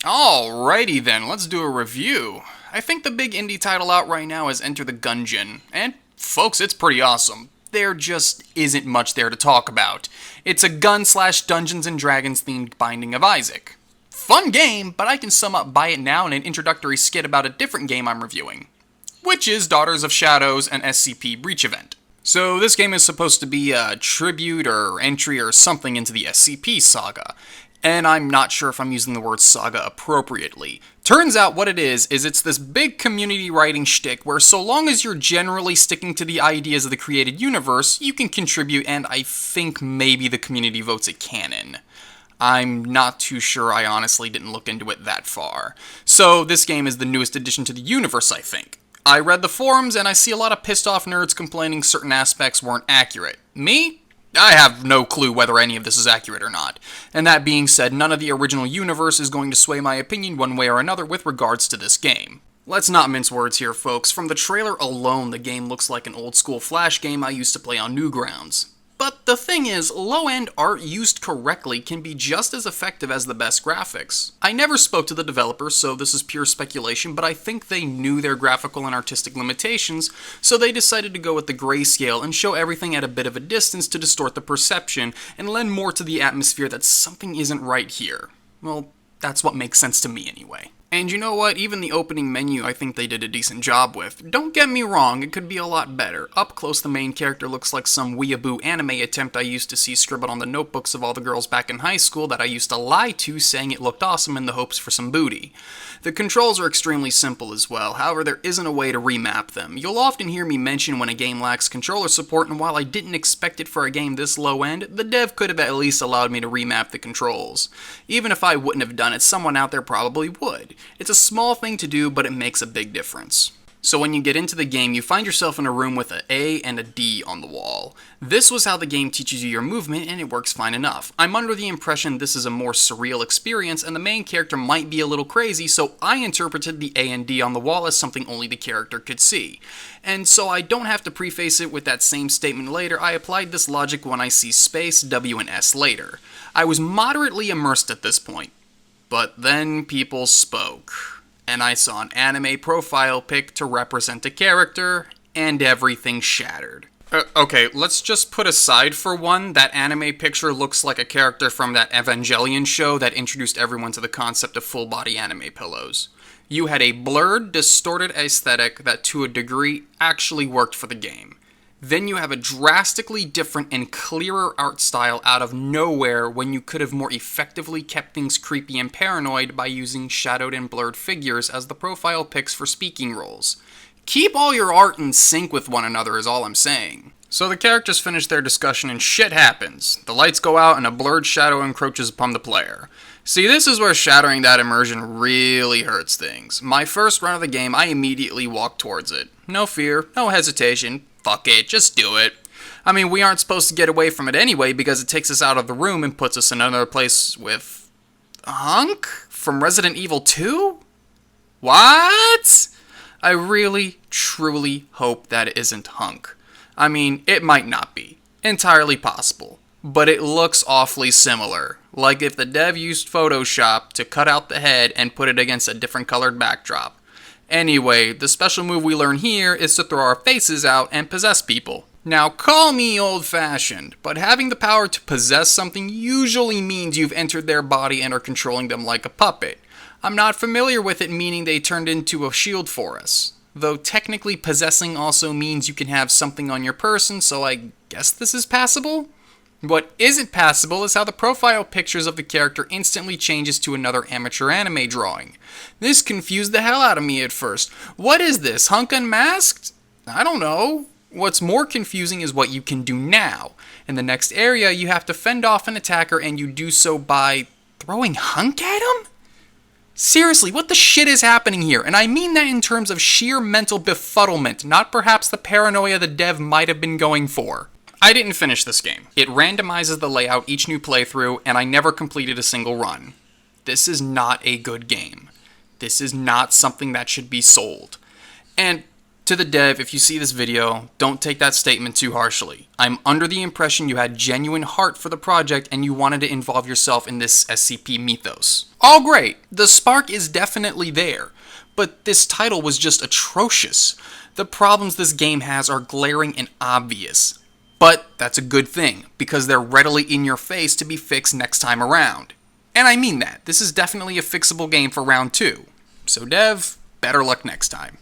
Alrighty then, let's do a review. I think the big indie title out right now is Enter the Gungeon, and folks, it's pretty awesome. There just isn't much there to talk about. It's a gun/Dungeons and Dragons themed Binding of Isaac. Fun game, but I can sum up Buy It Now in an introductory skit about a different game I'm reviewing, which is Daughters of Shadows, an SCP Breach event. So this game is supposed to be a tribute or entry or something into the SCP saga. And I'm not sure if I'm using the word saga appropriately. Turns out what it is it's this big community writing shtick where so long as you're generally sticking to the ideas of the created universe, you can contribute, and I think maybe the community votes it canon. I'm not too sure, I honestly didn't look into it that far. So this game is the newest addition to the universe, I think. I read the forums and I see a lot of pissed off nerds complaining certain aspects weren't accurate. Me? I have no clue whether any of this is accurate or not. And that being said, none of the original universe is going to sway my opinion one way or another with regards to this game. Let's not mince words here, folks. From the trailer alone, the game looks like an old-school Flash game I used to play on Newgrounds. But the thing is, low-end art used correctly can be just as effective as the best graphics. I never spoke to the developers, so this is pure speculation, but I think they knew their graphical and artistic limitations, so they decided to go with the grayscale and show everything at a bit of a distance to distort the perception and lend more to the atmosphere that something isn't right here. Well, that's what makes sense to me anyway. And you know what, even the opening menu I think they did a decent job with. Don't get me wrong, it could be a lot better. Up close the main character looks like some weeaboo anime attempt I used to see scribbled on the notebooks of all the girls back in high school that I used to lie to saying it looked awesome in the hopes for some booty. The controls are extremely simple as well, however there isn't a way to remap them. You'll often hear me mention when a game lacks controller support, and while I didn't expect it for a game this low end, the dev could have at least allowed me to remap the controls. Even if I wouldn't have done it, someone out there probably would. It's a small thing to do, but it makes a big difference. So when you get into the game, you find yourself in a room with an A and a D on the wall. This was how the game teaches you your movement, and it works fine enough. I'm under the impression this is a more surreal experience, and the main character might be a little crazy, so I interpreted the A and D on the wall as something only the character could see. And so I don't have to preface it with that same statement later, I applied this logic when I see space, W, and S later. I was moderately immersed at this point. But then people spoke, and I saw an anime profile pic to represent a character, and everything shattered. Okay, let's just put aside for one, that anime picture looks like a character from that Evangelion show that introduced everyone to the concept of full-body anime pillows. You had a blurred, distorted aesthetic that to a degree actually worked for the game. Then you have a drastically different and clearer art style out of nowhere when you could have more effectively kept things creepy and paranoid by using shadowed and blurred figures as the profile pics for speaking roles. Keep all your art in sync with one another is all I'm saying. So the characters finish their discussion and shit happens. The lights go out and a blurred shadow encroaches upon the player. See, this is where shattering that immersion really hurts things. My first run of the game, I immediately walked towards it. No fear, no hesitation. Fuck it, just do it. I mean, we aren't supposed to get away from it anyway because it takes us out of the room and puts us in another place with Hunk from Resident Evil 2? What? I really, truly hope that it isn't Hunk. I mean, it might not be. Entirely possible. But it looks awfully similar. Like if the dev used Photoshop to cut out the head and put it against a different colored backdrop. Anyway, the special move we learn here is to throw our faces out and possess people. Now, call me old-fashioned, but having the power to possess something usually means you've entered their body and are controlling them like a puppet. I'm not familiar with it meaning they turned into a shield for us. Though technically possessing also means you can have something on your person, so I guess this is passable? What isn't passable is how the profile pictures of the character instantly changes to another amateur anime drawing. This confused the hell out of me at first. What is this, Hunk Unmasked? I don't know. What's more confusing is what you can do now. In the next area, you have to fend off an attacker and you do so by throwing Hunk at him? Seriously, what the shit is happening here? And I mean that in terms of sheer mental befuddlement, not perhaps the paranoia the dev might have been going for. I didn't finish this game. It randomizes the layout each new playthrough, and I never completed a single run. This is not a good game. This is not something that should be sold. And To the dev, if you see this video, don't take that statement too harshly. I'm under the impression you had genuine heart for the project and you wanted to involve yourself in this SCP mythos. All great, the spark is definitely there, but this title was just atrocious. The problems this game has are glaring and obvious. But that's a good thing, because they're readily in your face to be fixed next time around. And I mean that, this is definitely a fixable game for round 2. So dev, better luck next time.